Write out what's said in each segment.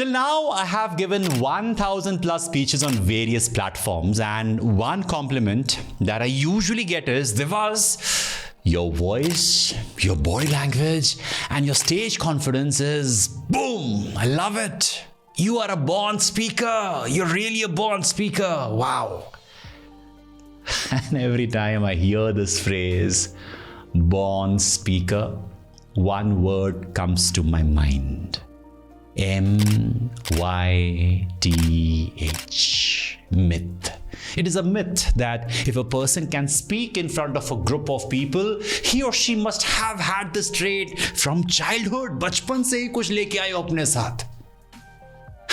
Till now, I have given 1,000 plus speeches on various platforms, and one compliment that I usually get is, Divas, your voice, your body language, and your stage confidence is boom. I love it. You are a born speaker. You're really a born speaker. Wow. And every time I hear this phrase, born speaker, one word comes to my mind. MYTH. Myth. It is a myth that if a person can speak in front of a group of people, he or she must have had this trait from childhood. बचपन से ही कुछ लेके आए हो अपने साथ.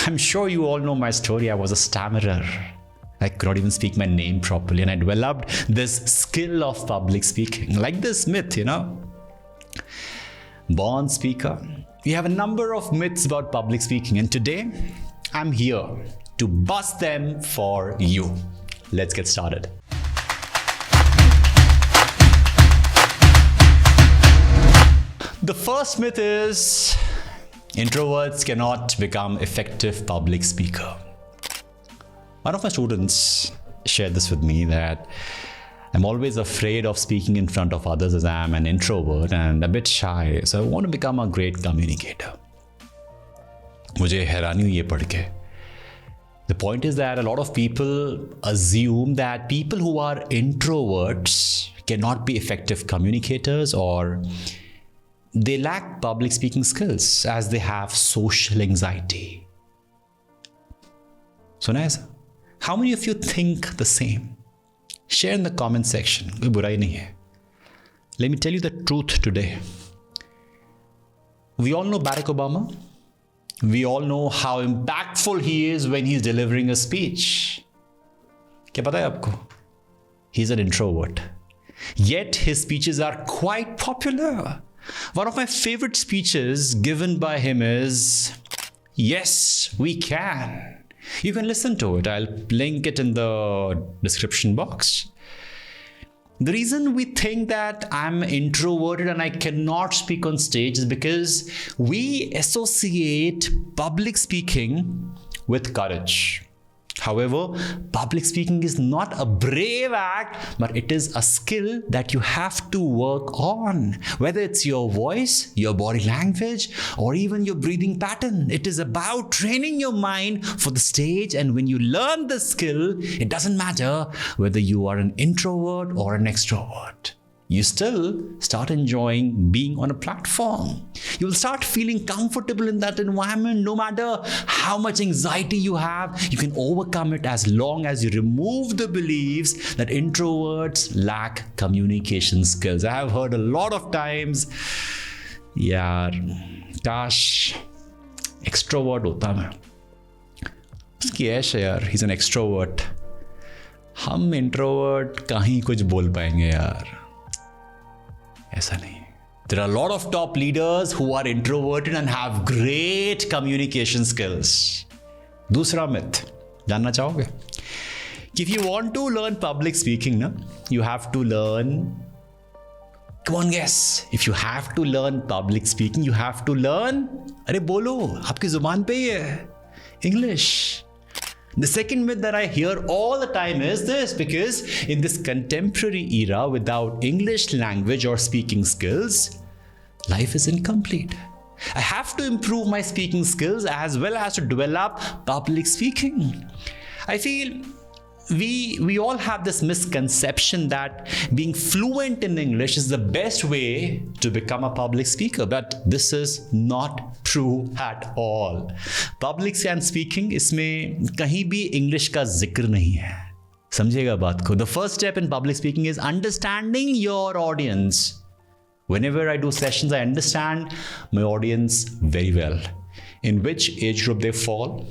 I'm sure you all know my story. I was a stammerer. I could not even speak my name properly, and I developed this skill of public speaking. Like this myth, Born speaker. We have a number of myths about public speaking, and today I'm here to bust them for you. Let's get started. The first myth is introverts cannot become effective public speaker. One of my students shared this with me that I'm always afraid of speaking in front of others as I'm an introvert and a bit shy, so I want to become a great communicator. मुझे हैरानी हुई ये पढ़ के. The point is that a lot of people assume that people who are introverts cannot be effective communicators, or they lack public speaking skills as they have social anxiety. So nice. How many of you think the same? Share in the comment section. कोई बुराई नहीं है. Let me tell you the truth today. We all know Barack Obama. We all know how impactful he is when he's delivering a speech. क्या पता है आपको? He's an introvert. Yet his speeches are quite popular. One of my favorite speeches given by him is, "Yes, we can." You can listen to it. I'll link it in the description box. The reason we think that I'm introverted and I cannot speak on stage is because we associate public speaking with courage. However, public speaking is not a brave act, but it is a skill that you have to work on. Whether it's your voice, your body language, or even your breathing pattern, it is about training your mind for the stage. And when you learn this skill, it doesn't matter whether you are an introvert or an extrovert. You still start enjoying being on a platform. You'll start feeling comfortable in that environment. No matter how much anxiety you have, you can overcome it as long as you remove the beliefs that introverts lack communication skills. I have heard a lot of times, यार काश extrovert होता मैं. उसकी ऐश है यार, he's an extrovert. हम introvert कहीं कुछ बोल पाएंगे यार. ऐसा नहीं. There are a lot of top leaders who are introverted and have great communication skills. दूसरा myth, जानना चाहोगे? If you want to learn public speaking, you have to learn. Come on, guess. If you have to learn public speaking, you have to learn. अरे बोलो, आपकी जुबान पे ही है. English. The second myth that I hear all the time is this, because in this contemporary era, without English language or speaking skills, life is incomplete. I have to improve my speaking skills as well as to develop public speaking. I feel we all have this misconception that being fluent in English is the best way to become a public speaker, but this is not true at all. Public speaking, इसमें कहीं भी English का जिक्र नहीं है. समझिएगा बात को. The first step in public speaking is understanding your audience. Whenever I do sessions, I understand my audience very well. In which age group they fall,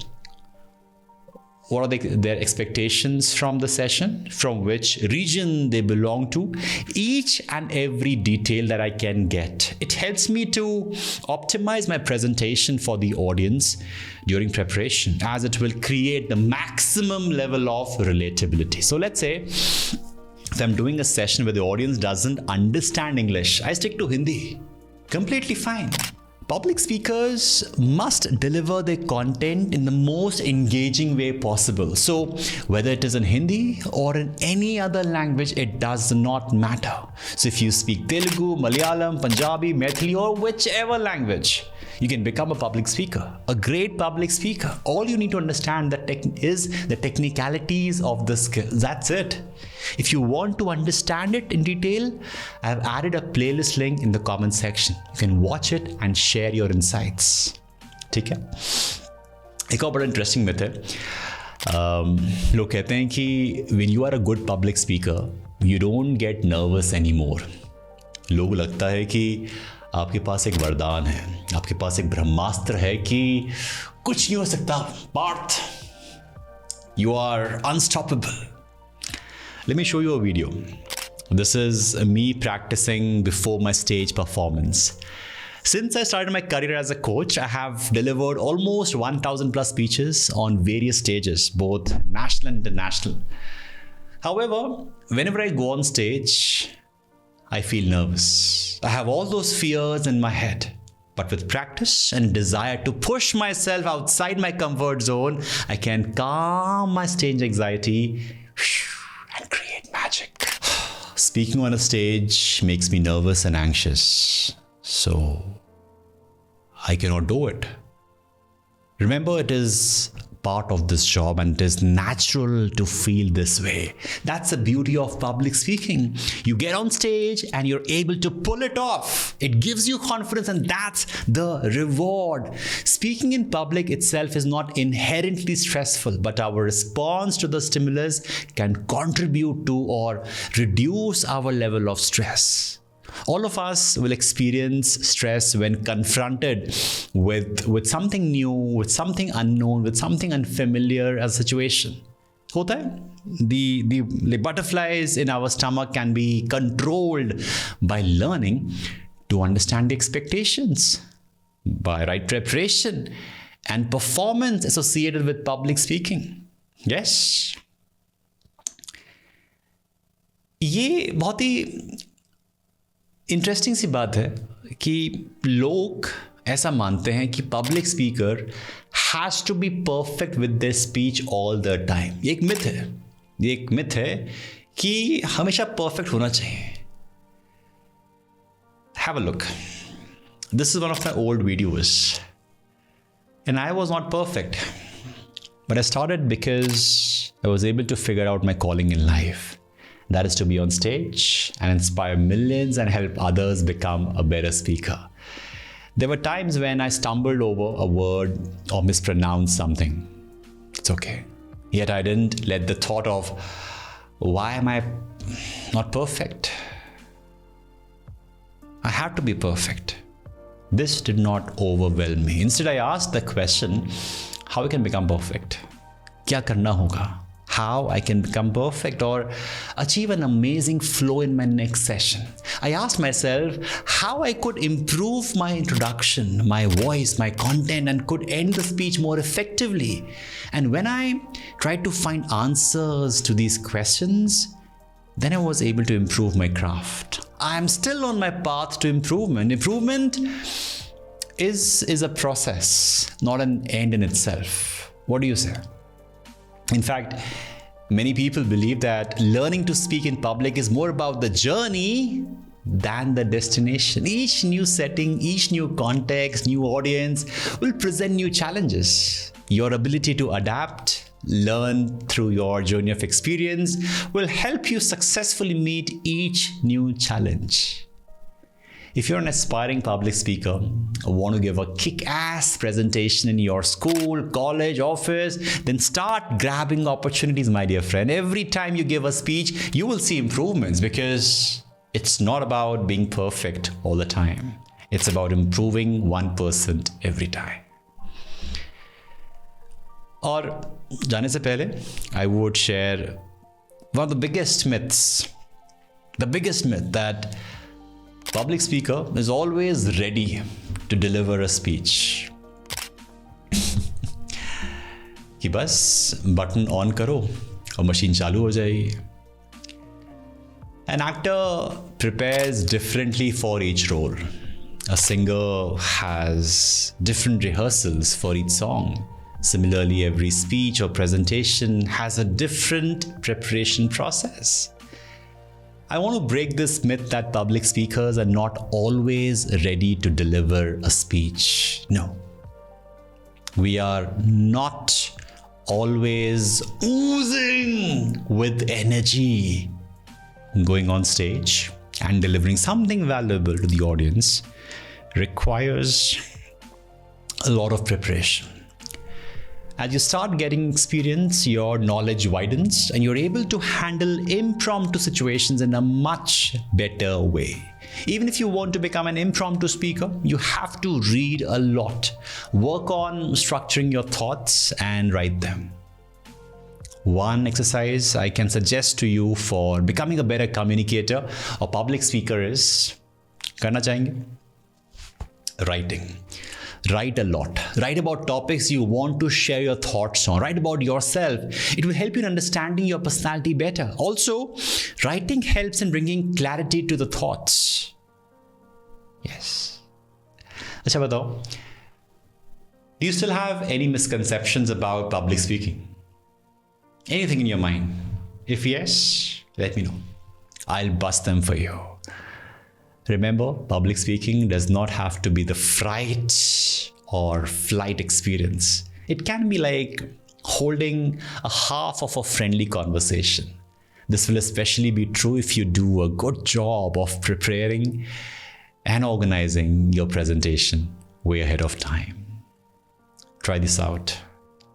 what are their expectations from the session, from which region they belong to, each and every detail that I can get. It helps me to optimize my presentation for the audience during preparation, as it will create the maximum level of relatability. So let's say if I'm doing a session where the audience doesn't understand English, I stick to Hindi. Completely fine. Public speakers must deliver their content in the most engaging way possible. So, whether it is in Hindi or in any other language, it does not matter. So, if you speak Telugu, Malayalam, Punjabi, Maithili, or whichever language, you can become a public speaker, a great public speaker. All you need to understand is the technicalities of the skill. That's it. If you want to understand it in detail, I have added a playlist link in the comment section. You can watch it and share your insights. ठीक है? एक और बड़ा interesting myth है. लोग कहते हैं कि when you are a good public speaker, you don't get nervous anymore. लोगों को लगता है कि आपके पास एक वरदान है, आपके पास एक ब्रह्मास्त्र है कि कुछ नहीं हो सकता. Partha, you are unstoppable. Let me show you a video. This is me practicing before my stage performance. Since I started my career as a coach, I have delivered almost 1,000 plus speeches on various stages, both national and international. However, whenever I go on stage, I feel nervous. I have all those fears in my head. But with practice and desire to push myself outside my comfort zone, I can calm my stage anxiety and create magic. Speaking on a stage makes me nervous and anxious, so I cannot do it. Remember, it is part of this job and it is natural to feel this way. That's the beauty of public speaking. You get on stage and you're able to pull it off. It gives you confidence, and that's the reward. Speaking in public itself is not inherently stressful, but our response to the stimulus can contribute to or reduce our level of stress. All of us will experience stress when confronted with something new, with something unknown, with something unfamiliar as a situation. होता है? The butterflies in our stomach can be controlled by learning to understand the expectations, by right preparation and performance associated with public speaking. Yes. ये बहुत ही interesting सी बात है कि लोग ऐसा मानते हैं कि public speaker has to be perfect with their speech all the time. ये एक मिथ है कि हमेशा परफेक्ट होना चाहिए. Have a look. This is one of my old videos and I was not perfect, but I started because I was able to figure out my calling in life. That is to be on stage and inspire millions and help others become a better speaker. There were times when I stumbled over a word or mispronounced something. It's okay. Yet I didn't let the thought of, why am I not perfect? I have to be perfect. This did not overwhelm me. Instead, I asked the question, how I can become perfect? क्या करना होगा? How I can become perfect or achieve an amazing flow in my next session. I asked myself how I could improve my introduction, my voice, my content, and could end the speech more effectively. And when I tried to find answers to these questions, then I was able to improve my craft. I am still on my path to improvement. Improvement is a process, not an end in itself. What do you say? In fact, many people believe that learning to speak in public is more about the journey than the destination. Each new setting, each new context, new audience will present new challenges. Your ability to adapt, learn through your journey of experience will help you successfully meet each new challenge. If you're an aspiring public speaker or want to give a kick-ass presentation in your school, college, office, then start grabbing opportunities, my dear friend. Every time you give a speech, you will see improvements because it's not about being perfect all the time. It's about improving 1% every time. और जाने से पहले, I would share one of the biggest myths. The biggest myth that public speaker is always ready to deliver a speech. कि बस button on करो और machine चालू हो जाएगी. An actor prepares differently for each role. A singer has different rehearsals for each song. Similarly, every speech or presentation has a different preparation process. I want to break this myth that public speakers are not always ready to deliver a speech. No. We are not always oozing with energy going on stage and delivering something valuable to the audience requires a lot of preparation. As you start getting experience, your knowledge widens and you're able to handle impromptu situations in a much better way. Even if you want to become an impromptu speaker, you have to read a lot, work on structuring your thoughts and write them. One exercise I can suggest to you for becoming a better communicator or public speaker is, करना चाहेंगे? Writing. Write a lot. Write about topics you want to share your thoughts on. Write about yourself. It will help you in understanding your personality better. Also, writing helps in bringing clarity to the thoughts. Yes. अच्छा बताओ, do you still have any misconceptions about public speaking? Anything in your mind? If yes, let me know. I'll bust them for you. Remember, public speaking does not have to be the fright or flight experience. It can be like holding a half of a friendly conversation. This will especially be true if you do a good job of preparing and organizing your presentation way ahead of time. Try this out.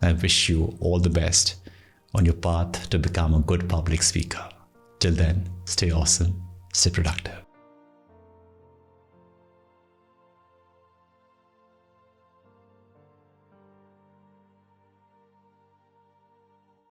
I wish you all the best on your path to become a good public speaker. Till then, stay awesome, stay productive.